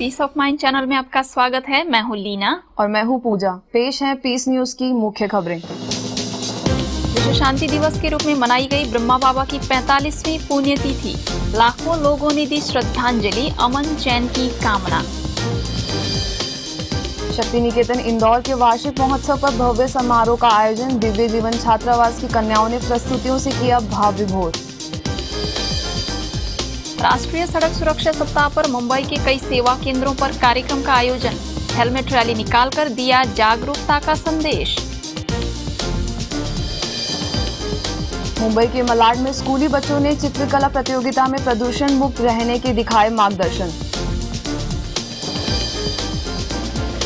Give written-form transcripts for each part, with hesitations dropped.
Piece of mind channel में आपका स्वागत है। मैं हूं लीना और मैं हूं पूजा। पेश है पीस न्यूज की मुख्य खबरें। विश्व शांति दिवस के रूप में मनाई गई ब्रह्मा बाबा की 45वीं पुण्यतिथि। लाखों लोगों ने दी श्रद्धांजलि, अमन चैन की कामना। शक्ति निकेतन इंदौर के वार्षिक महोत्सव पर भव्य समारोह का आयोजन। दिव्य जीवन छात्रावास की कन्याओं ने प्रस्तुतियों से किया भाव विभोर। राष्ट्रीय सड़क सुरक्षा सप्ताह पर मुंबई के कई सेवा केंद्रों पर कार्यक्रम का आयोजन। हेलमेट रैली निकालकर दिया जागरूकता का संदेश। मुंबई के मलाड में स्कूली बच्चों ने चित्रकला प्रतियोगिता में प्रदूषण मुक्त रहने के दिखाए मार्गदर्शन।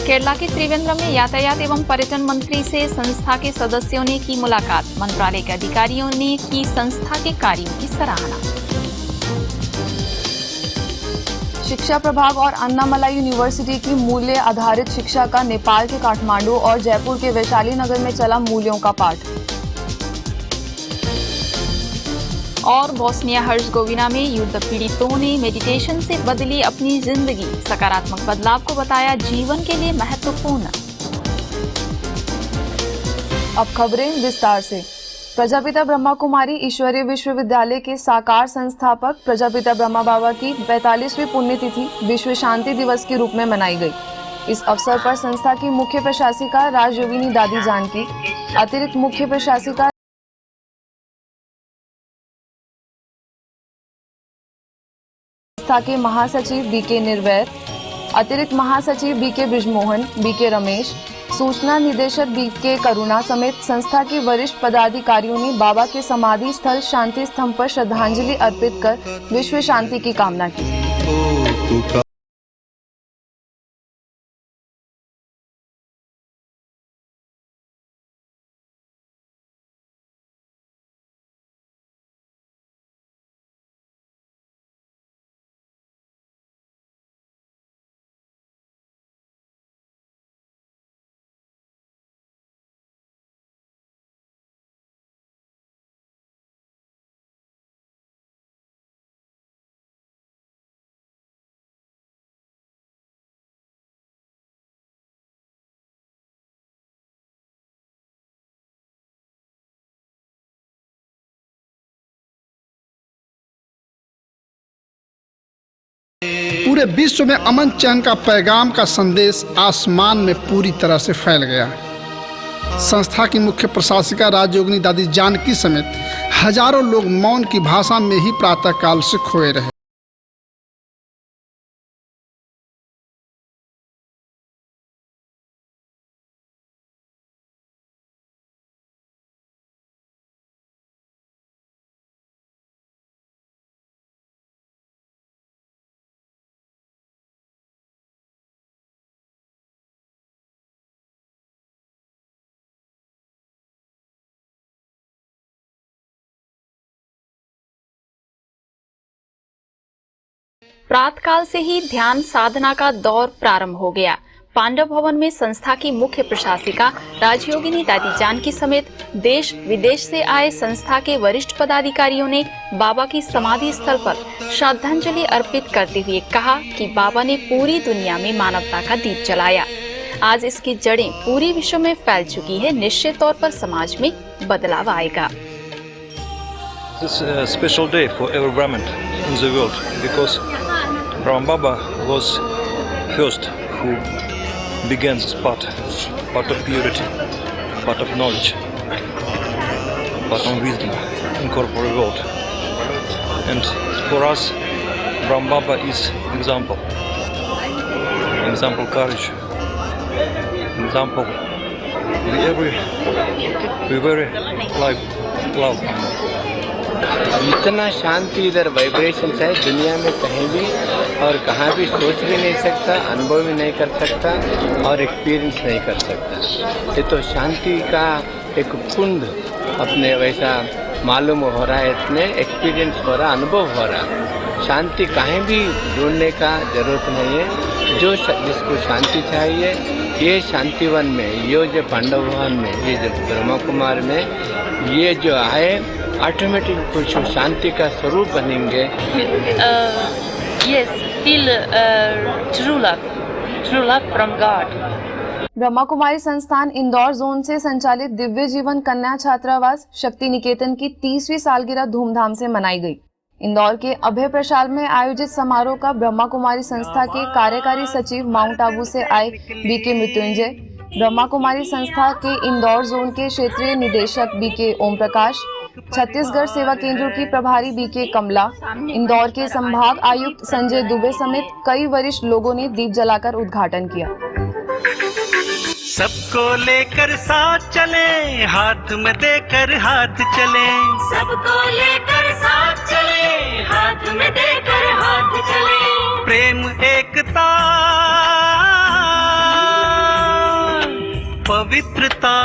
केरला के त्रिवेंद्रम में यातायात एवं पर्यटन मंत्री से संस्था के सदस्यों ने की मुलाकात। मंत्रालय के अधिकारियों ने की संस्था के कार्यों की सराहना। शिक्षा प्रभाग और अन्नामलाई यूनिवर्सिटी की मूल्य आधारित शिक्षा का नेपाल के काठमांडू और जयपुर के वैशाली नगर में चला मूल्यों का पाठ। और बोस्निया हर्जगोविना में युद्ध पीड़ितों ने मेडिटेशन से बदली अपनी जिंदगी। सकारात्मक बदलाव को बताया जीवन के लिए महत्वपूर्ण। अब खबरें विस्तार से। प्रजापिता ब्रह्मा कुमारी ईश्वरीय विश्वविद्यालय के साकार संस्थापक प्रजापिता ब्रह्मा बाबा की 45वीं पुण्यतिथि विश्व शांति दिवस के रूप में मनाई गई। इस अवसर पर संस्था की मुख्य प्रशासिका राजयोगिनी दादी जानकी, अतिरिक्त मुख्य प्रशासिका संस्था के महासचिव बीके निर्वैर, अतिरिक्त महासचिव बीके ब्रिजमोहन, बीके रमेश, सूचना निदेशक बीके करुणा समेत संस्था के वरिष्ठ पदाधिकारियों ने बाबा के समाधि स्थल शांति स्तंभ पर श्रद्धांजलि अर्पित कर विश्व शांति की कामना की। पूरे विश्व में अमन चैन का पैगाम का संदेश आसमान में पूरी तरह से फैल गया। संस्था की मुख्य प्रशासिका राजयोगिनी दादी जानकी समेत हजारों लोग मौन की भाषा में ही प्रातः काल से खोए रहे। प्रातःकाल से ही ध्यान साधना का दौर प्रारंभ हो गया। पांडव भवन में संस्था की मुख्य प्रशासिका राजयोगिनी दादी जानकी समेत देश विदेश से आए संस्था के वरिष्ठ पदाधिकारियों ने बाबा की समाधि स्थल पर श्रद्धांजलि अर्पित करते हुए कहा कि बाबा ने पूरी दुनिया में मानवता का दीप जलाया। आज इसकी जड़ें पूरी विश्व में फैल चुकी है। निश्चित तौर पर समाज में बदलाव आएगा। This is a special day for every Brahmin in the world because Brahma Baba was first who began this path of purity, path of knowledge, path of wisdom in corporal world. And for us, Brahma Baba is example courage, example we very love. इतना शांति इधर vibrations है दुनिया में कहीं भी और कहाँ भी सोच भी नहीं सकता, अनुभव भी नहीं कर सकता और एक्सपीरियंस नहीं कर सकता। ये तो शांति का एक कुंड अपने वैसा मालूम हो रहा है, इतने एक्सपीरियंस हो रहा, अनुभव हो रहा। शांति कहीं भी ढूंढने का जरूरत नहीं है। जो जिसको शांति चाहिए ये शांतिवन में, ये जो पांडव भवन में, ये जो ब्रह्मा कुमार में ये जो आए ऑटोमेटिक कुछ शांति का स्वरूप बनेंगे। Yes, feel true love from God. Brahma Kumari संस्थान इंदौर जोन से संचालित दिव्य जीवन कन्या छात्रावास शक्ति निकेतन की 30वीं सालगिरह धूमधाम से मनाई गई। इंदौर के अभय प्रशाल में आयोजित समारोह का ब्रह्मा कुमारी संस्था के कार्यकारी सचिव माउंट आबू से आए बीके मृत्युंजय, ब्रह्मा कुमारी संस्था के इंदौर जोन के क्षेत्रीय निदेशक बीके ओम प्रकाश, छत्तीसगढ़ सेवा केंद्रों की प्रभारी बीके कमला, इंदौर के संभाग आयुक्त संजय दुबे समेत कई वरिष्ठ लोगों ने दीप जलाकर उद्घाटन किया। सबको लेकर साथ चले, हाथ में देकर हाथ चले, सबको लेकर साथ चले, हाथ में देकर हाथ चले, प्रेम एकता पवित्रता,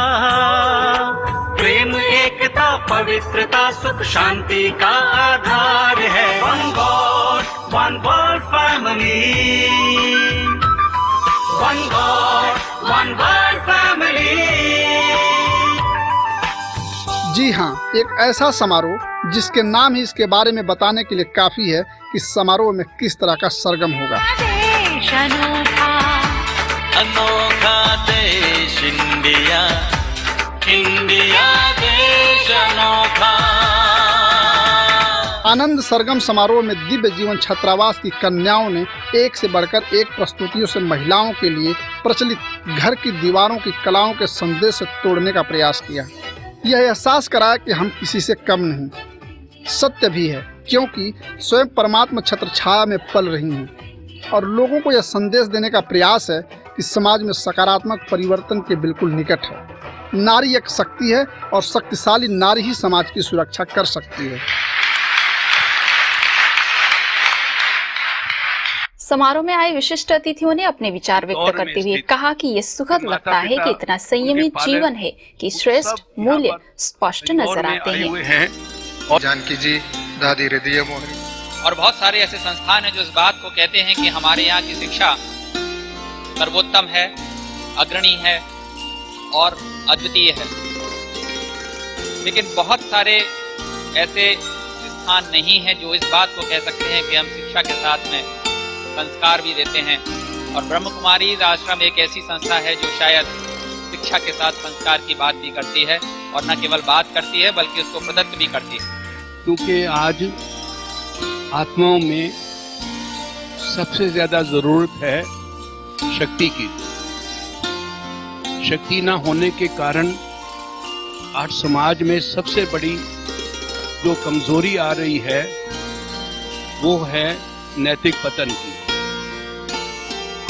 प्रेम एकता पवित्रता सुख शांति का आधार है। One God one world family, one God one world family. जी हाँ, एक ऐसा समारोह जिसके नाम ही इसके बारे में बताने के लिए काफी है कि समारोह में किस तरह का सरगम होगा। अनोखा देश इंडिया, इंडिया देश अनोखा। आनंद सरगम समारोह में दिव्य जीवन छात्रावास की कन्याओं ने एक से बढ़कर एक प्रस्तुतियों से महिलाओं के लिए प्रचलित घर की दीवारों की कलाओं के संदेश से तोड़ने का प्रयास किया। यह एहसास कराया कि हम किसी से कम नहीं। सत्य भी है, क्योंकि स्वयं परमात्मा छत्र छाया में पल रही हैं और लोगों को यह संदेश देने का प्रयास है कि समाज में सकारात्मक परिवर्तन के बिल्कुल निकट है। नारी एक शक्ति है और शक्तिशाली नारी ही समाज की सुरक्षा कर सकती है। समारोह में आए विशिष्ट अतिथियों ने अपने विचार व्यक्त करते हुए कहा कि ये सुखद लगता है कि इतना संयमी जीवन है कि श्रेष्ठ मूल्य स्पष्ट नजर आते हैं। जानकी जी, दादी हृदय मोहन और बहुत सारे ऐसे संस्थान हैं जो इस बात को कहते हैं कि हमारे यहाँ की शिक्षा सर्वोत्तम है, अग्रणी है और अद्वितीय है, लेकिन बहुत सारे ऐसे स्थान नहीं हैं जो इस बात को कह सकते हैं कि हम शिक्षा के साथ में संस्कार भी देते हैं। और ब्रह्म कुमारी आश्रम एक ऐसी संस्था है जो शायद शिक्षा के साथ संस्कार की बात भी करती है और न केवल बात करती है बल्कि उसको प्रदत्त भी करती है। क्योंकि आज आत्माओं में सबसे ज्यादा जरूरत है शक्ति की। शक्ति न होने के कारण आज समाज में सबसे बड़ी जो कमजोरी आ रही है वो है नैतिक पतन की।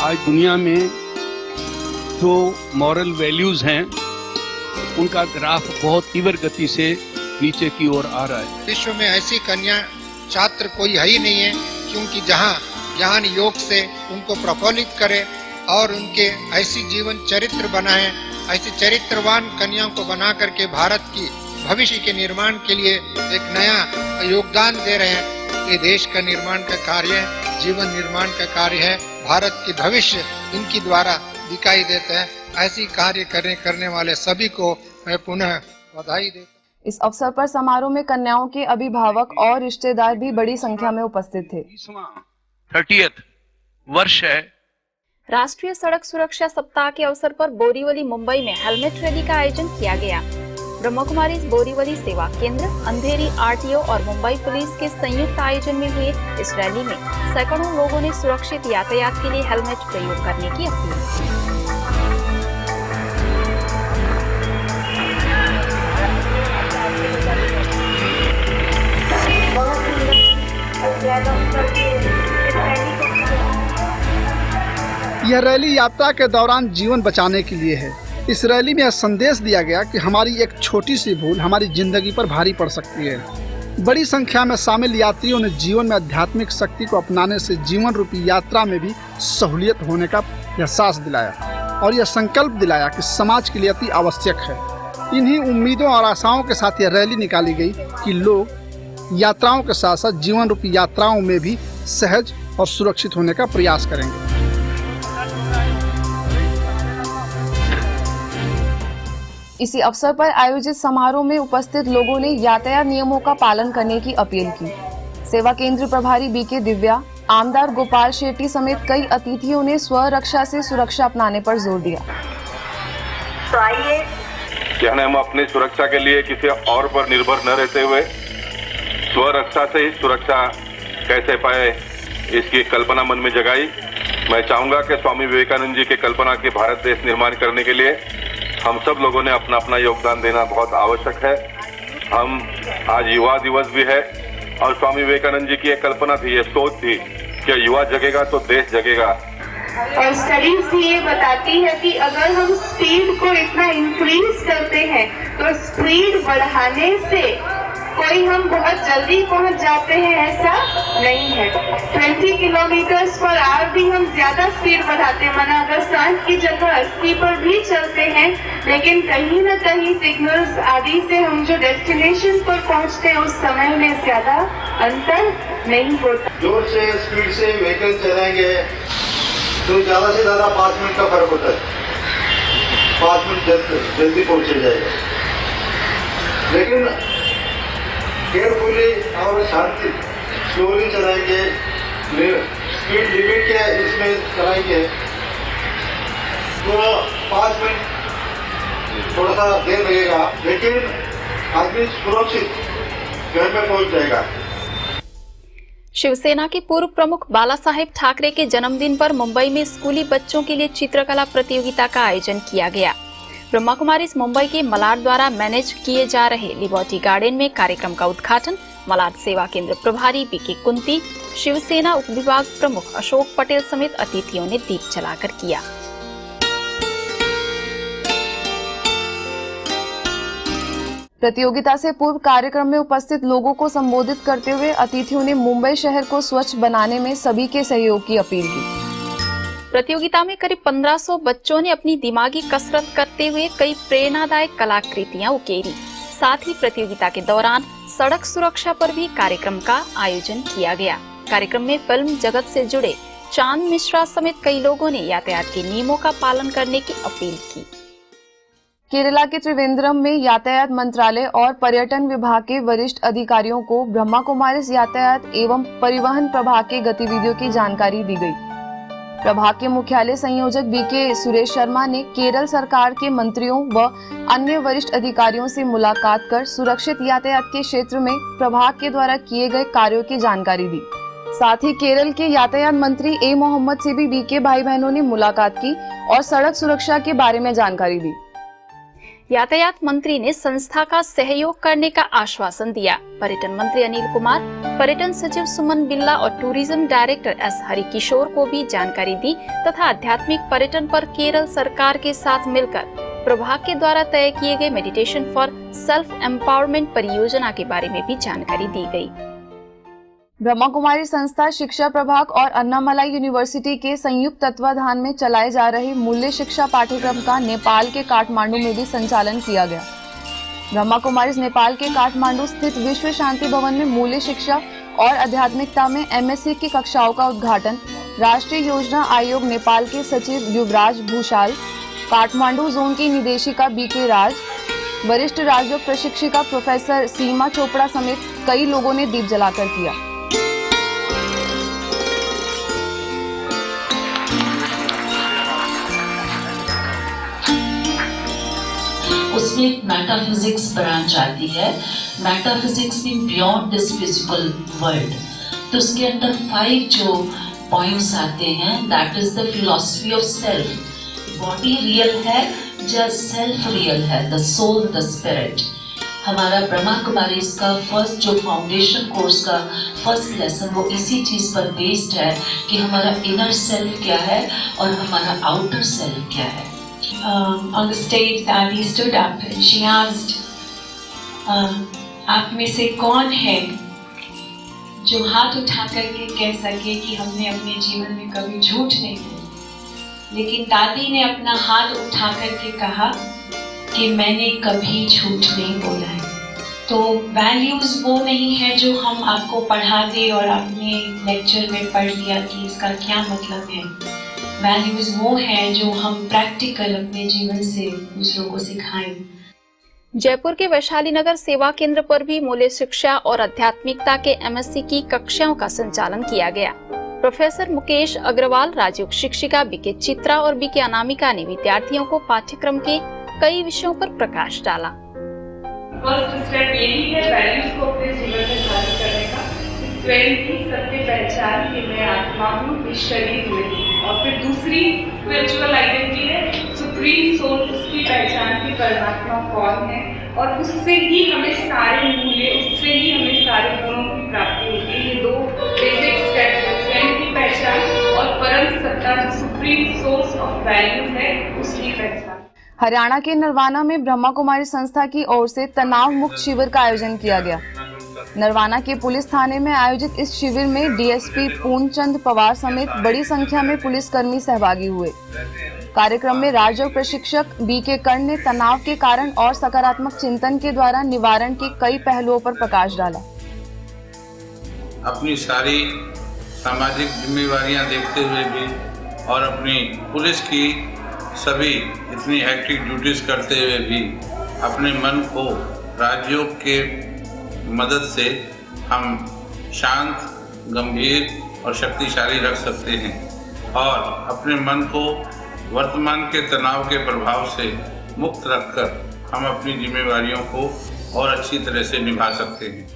आज दुनिया में जो मॉरल वैल्यूज हैं उनका ग्राफ बहुत तीव्र गति से नीचे की ओर आ रहा है। विश्व में ऐसी कन्या छात्र कोई है ही नहीं है, क्योंकि जहाँ ज्ञान योग से उनको प्रफुल्लित करे और उनके ऐसी जीवन चरित्र बनाए, ऐसी चरित्रवान कन्याओं को बना करके भारत की भविष्य के निर्माण के लिए एक नया योगदान दे रहे हैं। ये देश का निर्माण का कार्य है, जीवन निर्माण का कार्य है, भारत की भविष्य इनकी द्वारा दिखाई देता है। ऐसी कार्य करने वाले सभी को मैं पुनः बधाई देता हूं। इस अवसर पर समारोह में कन्याओं के अभिभावक और रिश्तेदार भी बड़ी संख्या में उपस्थित थे। 30th वर्ष है। राष्ट्रीय सड़क सुरक्षा सप्ताह के अवसर पर बोरीवली मुंबई में हेलमेट रैली का आयोजन किया गया। ब्रह्मा कुमारी बोरीवली सेवा केंद्र, अंधेरी आरटीओ और मुंबई पुलिस के संयुक्त आयोजन में हुए इस रैली में सैकड़ों लोगों ने सुरक्षित यातायात के लिए हेलमेट प्रयोग करने की अपील की। यह रैली यात्रा के दौरान जीवन बचाने के लिए है। इस रैली में यह संदेश दिया गया कि हमारी एक छोटी सी भूल हमारी जिंदगी पर भारी पड़ सकती है। बड़ी संख्या में शामिल यात्रियों ने जीवन में आध्यात्मिक शक्ति को अपनाने से जीवन रूपी यात्रा में भी सहूलियत होने का एहसास दिलाया और यह संकल्प दिलाया कि समाज के लिए अति आवश्यक है। इन्हीं उम्मीदों और आशाओं के साथ यह रैली निकाली गई कि लोग यात्राओं के साथ साथ जीवन रूपी यात्राओं में भी सहज और सुरक्षित होने का प्रयास करेंगे। इसी अवसर पर आयोजित समारोह में उपस्थित लोगों ने यातायात नियमों का पालन करने की अपील की। सेवा केंद्र प्रभारी बीके दिव्या, आमदार गोपाल शेट्टी समेत कई अतिथियों ने स्वरक्षा से सुरक्षा अपनाने पर जोर दिया। तो आइए कि हम अपनी सुरक्षा के लिए किसी और पर निर्भर न रहते हुए स्वरक्षा से ही सुरक्षा कैसे पाए, इसकी कल्पना मन में जगाई। मैं चाहूंगा कि स्वामी विवेकानंद जी की कल्पना के भारत देश निर्माण करने के लिए हम सब लोगों ने अपना अपना योगदान देना बहुत आवश्यक है। हम आज युवा दिवस भी है और स्वामी विवेकानंद जी की एक कल्पना थी, ये सोच थी कि युवा जगेगा तो देश जगेगा। और स्टडीज भी ये बताती है कि अगर हम स्पीड को इतना इंक्रीज करते हैं तो स्पीड बढ़ाने से कोई हम बहुत जल्दी पहुंच जाते हैं ऐसा नहीं है। 20 किलोमीटर्स पर आवर भी हम ज्यादा स्पीड बढ़ाते हैं, माना अगर 60 की जगह 80 पर भी चलते हैं, लेकिन कहीं न कहीं सिग्नल्स आदि से हम जो डेस्टिनेशन पर पहुंचते हैं उस समय में ज्यादा अंतर नहीं होता। जोर से स्पीड से व्हीकल चलाएंगे तो ज्यादा से ज्यादा 5 मिनट का फर्क होता है, 5 मिनट जल्दी पहुंचे जाएगा। लेकिन केयरफुली और शांति स्लोली चलाएंगे, स्पीड लिमिट के इसमें चलाएंगे तो 5 मिनट थोड़ा सा देर लगेगा, लेकिन आदमी सुरक्षित घर में पहुंच जाएगा। शिवसेना के पूर्व प्रमुख बाला साहेब ठाकरे के जन्मदिन पर मुंबई में स्कूली बच्चों के लिए चित्रकला प्रतियोगिता का आयोजन किया गया। ब्रह्मा कुमारीज मुंबई के मलाड द्वारा मैनेज किए जा रहे लिबर्टी गार्डन में कार्यक्रम का उद्घाटन मलाड सेवा केंद्र प्रभारी बीके कुंती, शिवसेना उपविभाग प्रमुख अशोक पटेल समेत अतिथियों ने दीप जलाकर किया। प्रतियोगिता से पूर्व कार्यक्रम में उपस्थित लोगों को संबोधित करते हुए अतिथियों ने मुंबई शहर को स्वच्छ बनाने में सभी के सहयोग की अपील की। प्रतियोगिता में करीब 1500 बच्चों ने अपनी दिमागी कसरत करते हुए कई प्रेरणादायक कलाकृतियां उकेरी। साथ ही प्रतियोगिता के दौरान सड़क सुरक्षा पर भी कार्यक्रम का आयोजन किया गया। कार्यक्रम में फिल्म जगत से जुड़े चांद मिश्रा समेत कई लोगों ने यातायात के नियमों का पालन करने की अपील की। केरला के त्रिवेंद्रम में यातायात मंत्रालय और पर्यटन विभाग के वरिष्ठ अधिकारियों को ब्रह्मा कुमारीज यातायात एवं परिवहन प्रभाग की गतिविधियों की जानकारी दी गई। प्रभाग के मुख्यालय संयोजक बीके सुरेश शर्मा ने केरल सरकार के मंत्रियों व अन्य वरिष्ठ अधिकारियों से मुलाकात कर सुरक्षित यातायात के क्षेत्र में प्रभाग के द्वारा किए गए कार्यों की जानकारी दी। साथ ही केरल के यातायात मंत्री ए मोहम्मद से भी बीके भाई बहनों ने मुलाकात की और सड़क सुरक्षा के बारे में जानकारी दी। यातायात मंत्री ने संस्था का सहयोग करने का आश्वासन दिया। पर्यटन मंत्री अनिल कुमार, पर्यटन सचिव सुमन बिल्ला और टूरिज्म डायरेक्टर एस हरिकिशोर को भी जानकारी दी तथा आध्यात्मिक पर्यटन पर केरल सरकार के साथ मिलकर प्रभाग के द्वारा तय किए गए मेडिटेशन फॉर सेल्फ एम्पावरमेंट परियोजना के बारे में भी जानकारी दी गई। ब्रह्मा कुमारी संस्था शिक्षा प्रभाग और अन्नामलाई यूनिवर्सिटी के संयुक्त तत्वाधान में चलाए जा रहे मूल्य शिक्षा पाठ्यक्रम का नेपाल के काठमांडू में भी संचालन किया गया। ब्रह्मा कुमारीज नेपाल के काठमांडू स्थित विश्व शांति भवन में मूल्य शिक्षा और आध्यात्मिकता में एमएससी की कक्षाओं का उद्घाटन राष्ट्रीय योजना आयोग नेपाल के सचिव युवराज भूषाल, काठमांडू जोन की निदेशिका बीके राज, वरिष्ठ राजयोग प्रशिक्षिका प्रोफेसर सीमा चोपड़ा समेत कई लोगों ने दीप जलाकर किया। उसमें मेटाफिजिक्स ब्रांच आती है। Metaphysics mean beyond this physical world. तो उसके अंदर 5 जो पॉइंट्स आते हैं, that is the philosophy of self. Body real है या सेल्फ रियल है, द सोल, द स्पिरिट। हमारा ब्रह्मा कुमारी इसका फर्स्ट जो फाउंडेशन कोर्स का फर्स्ट लेसन वो इसी चीज पर बेस्ड है कि हमारा इनर सेल्फ क्या है और हमारा आउटर सेल्फ क्या है। On the stage, Dadi stood up and she asked, आप में से कौन है जो हाथ उठा करके कह सके कि हमने अपने जीवन में कभी झूठ नहीं बोला। लेकिन दादी ने अपना हाथ उठा करके कहा कि मैंने कभी झूठ नहीं बोला है। तो वैल्यूज वो नहीं है जो हम आपको पढ़ा दे और आपने लेक्चर में पढ़ लिया कि इसका क्या मतलब है। वैल्यूज वो है जो हम प्रैक्टिकल अपने जीवन से दूसरों को सिखाएं। जयपुर के वैशाली नगर सेवा केंद्र पर भी मूल्य शिक्षा और आध्यात्मिकता के एमएससी की कक्षाओं का संचालन किया गया। प्रोफेसर मुकेश अग्रवाल, राजयोग शिक्षिका बीके चित्रा और बीके अनामिका ने विद्यार्थियों को पाठ्यक्रम के कई विषयों पर प्रकाश डाला। फर्स्ट स्टेप यही है वैल्यूज को अपने जीवन में धारण करने का, स्वयं की सत्य पहचान कि मैं आत्मा हूँ, इस शरीर में। और फिर दूसरी स्पिरिचुअल आइडेंटिटी है सुप्रीम सोल, उसकी पहचान की परमात्मा कौन है, और उससे ही हमें सारे मूल्य, उससे ही हमें सारे गुणों की प्राप्ति होती है। ये दो बेसिक स्टेप है, स्वयं की पहचान और परम सत्ता जो सुप्रीम सोर्स ऑफ वैल्यू है उसकी पहचान। हरियाणा के नरवाना में ब्रह्मा कुमारी संस्था की ओर से तनाव मुक्त शिविर का आयोजन किया गया। नरवाना के पुलिस थाने में आयोजित इस शिविर में डीएसपी पूर्णचंद पवार समेत बड़ी संख्या में पुलिसकर्मी सहभागी हुए। कार्यक्रम में राजयोग प्रशिक्षक बीके कर्ण ने तनाव के कारण और सकारात्मक चिंतन के द्वारा निवारण के कई पहलुओं पर प्रकाश डाला। अपनी सारी सामाजिक जिम्मेवारियां देखते हुए भी और अपनी पुलिस की सभी इतनी हेक्टिक ड्यूटीज करते हुए भी अपने मन को राजयोग के मदद से हम शांत, गंभीर और शक्तिशाली रख सकते हैं और अपने मन को वर्तमान के तनाव के प्रभाव से मुक्त रखकर हम अपनी जिम्मेवारियों को और अच्छी तरह से निभा सकते हैं।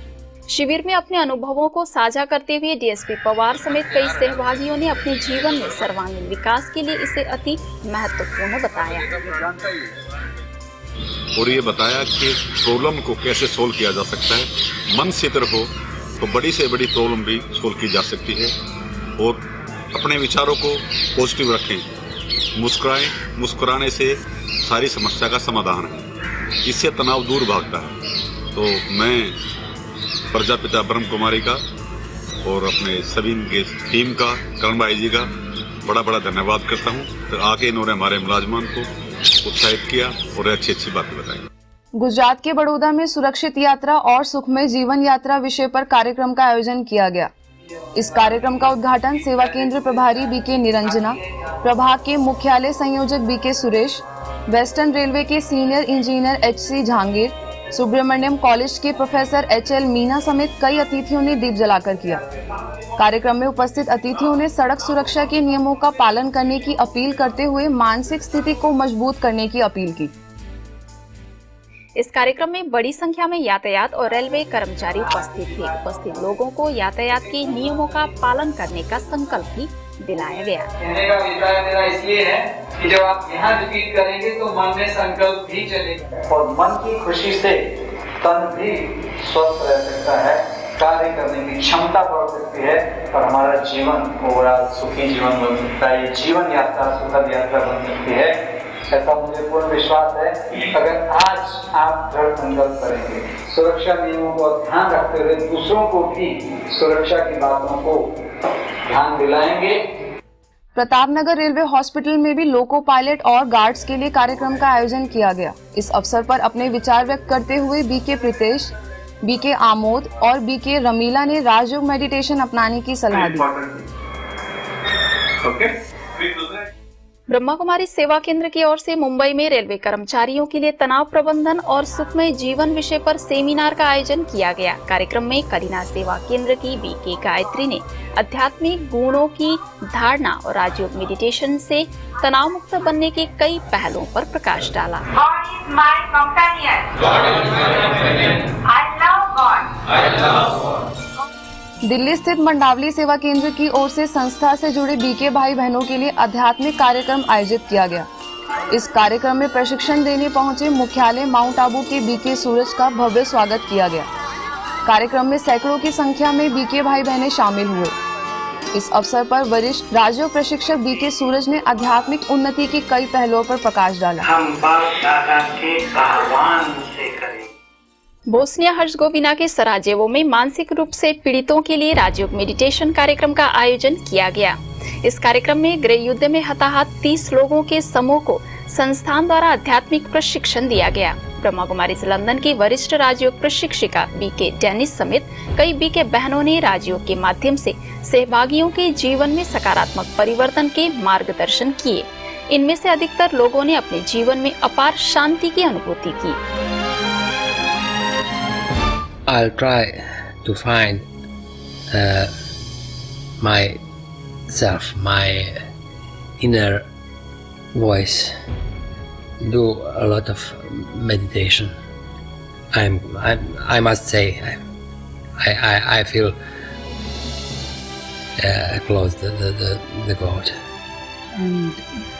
शिविर में अपने अनुभवों को साझा करते हुए डीएसपी पवार समेत कई सहभागियों ने अपने जीवन में सर्वांगीण विकास के लिए इसे अति महत्वपूर्ण बताया और ये बताया कि प्रॉब्लम को कैसे सोल्व किया जा सकता है। मन स्थिर हो तो बड़ी से बड़ी प्रॉब्लम भी सोल्व की जा सकती है और अपने विचारों को पॉजिटिव रखें, मुस्कुराएं, मुस्कुराने से सारी समस्या का समाधान है, इससे तनाव दूर भागता है। तो मैं प्रजापिता ब्रह्म कुमारी का और अपने सभी के टीम का, करण भाई जी का बड़ा बड़ा धन्यवाद करता हूँ। तो आगे इन्होंने हमारे मुलाजमान को उत्साहित किया और अच्छी अच्छी बातें बताई। गुजरात के बड़ौदा में सुरक्षित यात्रा और सुखमय जीवन यात्रा विषय पर कार्यक्रम का आयोजन किया गया। इस कार्यक्रम का उद्घाटन सेवा केंद्र प्रभारी बीके निरंजना, प्रभाग के मुख्यालय संयोजक बीके सुरेश, वेस्टर्न रेलवे के senior engineer HC Jahangir, Subramaniam college के प्रोफेसर HL मीना समेत कई अतिथियों ने दीप जलाकर किया। कार्यक्रम में उपस्थित अतिथियों ने सड़क सुरक्षा के नियमों का पालन करने की अपील करते हुए मानसिक स्थिति को मजबूत करने की अपील की। इस कार्यक्रम में बड़ी संख्या में यातायात और रेलवे कर्मचारी उपस्थित थे। उपस्थित लोगों को यातायात के नियमों का पालन करने का संकल्प भी दिलाया गया। कहने का अभिप्राय मेरा इसलिए है कि जब आप यहाँ रिपीट करेंगे तो मन में संकल्प भी चलेगा और मन की खुशी से तन भी स्वस्थ रह सकता है, कार्य करने की क्षमता बढ़ सकती है और हमारा जीवन ओवरऑल सुखी जीवन बन सकता है। ये जीवन यात्रा सुखद यात्रा बन सकती है, ऐसा मुझे पूर्ण विश्वास है। अगर आज आप दृढ़ संकल्प करेंगे, सुरक्षा नियमों को ध्यान रखते हुए दूसरों को भी सुरक्षा की बातों को ध्यान दिलाएंगे। प्रतापनगर रेलवे हॉस्पिटल में भी लोको पायलट और गार्ड्स के लिए कार्यक्रम का आयोजन किया गया। इस अवसर पर अपने विचार व्यक्त करते हुए बीके प्रीतेश, बीके आमोद और बीके रमीला ने राजयोग मेडिटेशन अपनाने की सलाह दी। ब्रह्मा कुमारी सेवा केंद्र की ओर से मुंबई में रेलवे कर्मचारियों के लिए तनाव प्रबंधन और सुखमय जीवन विषय पर सेमिनार का आयोजन किया गया। कार्यक्रम में करीना सेवा केंद्र की बीके गायत्री ने आध्यात्मिक गुणों की धारणा और राजयोग मेडिटेशन से तनाव मुक्त बनने के कई पहलुओं पर प्रकाश डाला। दिल्ली स्थित मंडावली सेवा केंद्र की ओर से संस्था से जुड़े बीके भाई बहनों के लिए आध्यात्मिक कार्यक्रम आयोजित किया गया। इस कार्यक्रम में प्रशिक्षण देने पहुंचे मुख्यालय माउंट आबू के बीके सूरज का भव्य स्वागत किया गया। कार्यक्रम में सैकड़ों की संख्या में बीके भाई बहनें शामिल हुए। इस अवसर पर वरिष्ठ राजयोग प्रशिक्षक बीके सूरज ने आध्यात्मिक उन्नति के कई पहलुओं पर प्रकाश डाला। हम बाप दादा के आह्वान से करें। बोस्निया हर्जगोविना के सराजेवो में मानसिक रूप से पीड़ितों के लिए राजयोग मेडिटेशन कार्यक्रम का आयोजन किया गया। इस कार्यक्रम में गृह युद्ध में हताहत 30 लोगों के समूह को संस्थान द्वारा आध्यात्मिक प्रशिक्षण दिया गया। ब्रह्मा कुमारी से लंदन की वरिष्ठ राजयोग प्रशिक्षिका बीके डेनिस समेत कई बीके बहनों ने राजयोग के माध्यम से सहभागियों के जीवन में सकारात्मक परिवर्तन के मार्गदर्शन किए। इनमें से अधिकतर लोगों ने अपने जीवन में अपार शांति की अनुभूति की। I'll try to find my self, my inner voice, do a lot of meditation. I must say, I feel close to the God. And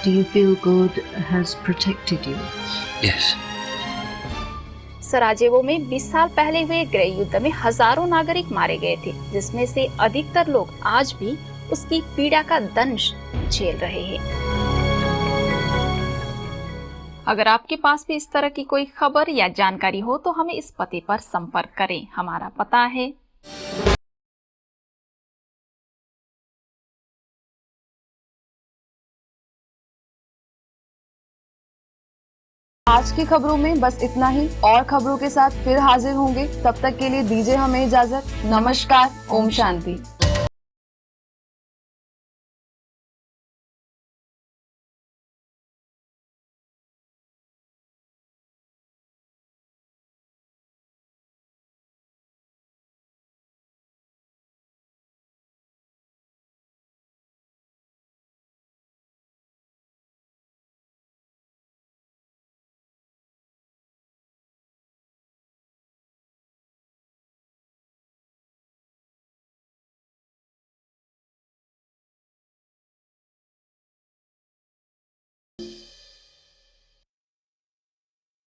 do you feel God has protected you? Yes. सराजेवो में 20 साल पहले हुए गृह युद्ध में हजारों नागरिक मारे गए थे, जिसमें से अधिकतर लोग आज भी उसकी पीड़ा का दंश झेल रहे हैं। अगर आपके पास भी इस तरह की कोई खबर या जानकारी हो तो हमें इस पते पर संपर्क करें। हमारा पता है आज की खबरों में बस इतना ही। और खबरों के साथ फिर हाजिर होंगे। तब तक के लिए दीजिए हमें इजाजत। नमस्कार। ओम शांति।